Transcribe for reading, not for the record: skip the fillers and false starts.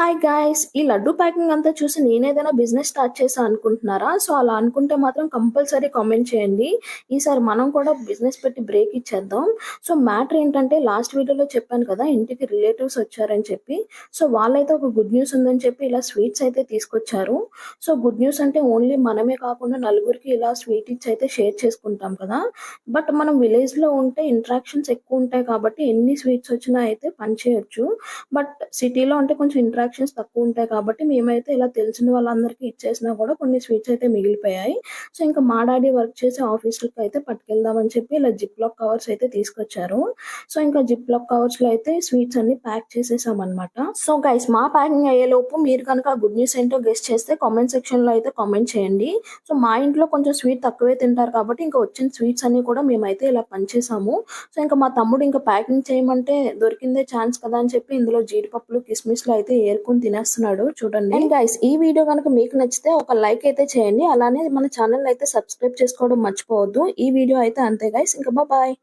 Hi guys! ఈ laddu packing అంతా చూసి నేనేదైనా బిజినెస్ స్టార్ట్ చేశా అనుకుంటున్నారా? సో, అలా అనుకుంటే మాత్రం కంపల్సరీ కామెంట్ చేయండి. ఈసారి మనం కూడా బిజినెస్ పెట్టి బ్రేక్ ఇచ్చేద్దాం. సో, మ్యాటర్ ఏంటంటే లాస్ట్ వీడియోలో చెప్పాను కదా! ఇంటికి రిలేటివ్స్ వచ్చారని చెప్పి. సో, వాళ్ళైతే ఒక గుడ్ న్యూస్ ఉందని చెప్పి ఇలా స్వీట్స్ అయితే తీసుకొచ్చారు. సో, గుడ్ న్యూస్ అంటే ఓన్లీ మనమే కాకుండా నలుగురికి ఇలా స్వీట్ ఇచ్చి అయితే షేర్ చేసుకుంటాం కదా! బట్ మనం విలేజ్‌లో ఉంటే ఇంటరాక్షన్స్ ఎక్కువుంటాయి కాబట్టి ఎన్ని స్వీట్స్ వచ్చినా అయితే పంచేయొచ్చు. బట్ సిటీలో అంటే కొంచెం ఇంటరాక్షన్స్ తక్కువుంటాయి కాబట్టి మేమైతే ఇలా తెలిసిన వాళ్ళందరికీ ఇచ్చేసినా కూడా కొన్ని స్వీట్స్ అయితే మిగిలిపోయాయి. సో, ఇంకా మా డాడీ వర్క్ చేసే ఆఫీస్‌లకైతే పట్టుకెళ్దామని చెప్పి ఇలా జిప్‌లాక్ కవర్స్ అయితే తీసుకొచ్చారు. సో, ఇంకా జిప్‌లాక్ కవర్స్‌లో అయితే స్వీట్స్ అన్నీ ప్యాక్ చేసేసామనమాట. సో, గైస్ మా ప్యాకింగ్ అయ్యేలోపు మీరు కనుక ఆ గుడ్ న్యూస్ ఏంటో గెస్ చేస్తే కామెంట్ సెక్షన్‌లో అయితే కామెంట్ చేయండి. సో, మా ఇంట్లో కొంచెం స్వీట్ తక్కువే తింటారు కాబట్టి ఇంకా వచ్చిన స్వీట్స్ అన్నీ కూడా మేమైతే ఇలా పంచేసాము. సో, ఇంకా మా తమ్ముడు ఇంకా ప్యాకింగ్ చేయమంటే దొరికిందే ఛాన్స్ కదా అని చెప్పి ఇందులో జీడిపప్పులు, కిస్మిస్‌లు అయితే ఏరుకొని తినేస్తున్నాడు చూడండి. అండ్ గైస్ ఈ వీడియో గనుక మీకు నచ్చితే ఒక లైక్ అయితే చేయండి. అలానే మన ఛానెల్‌ని అయితే సబ్స్క్రైబ్ చేసుకోవడం మర్చిపోవద్దు. ఈ వీడియో అయితే అంతే గైస్. ఇంకా బాయ్.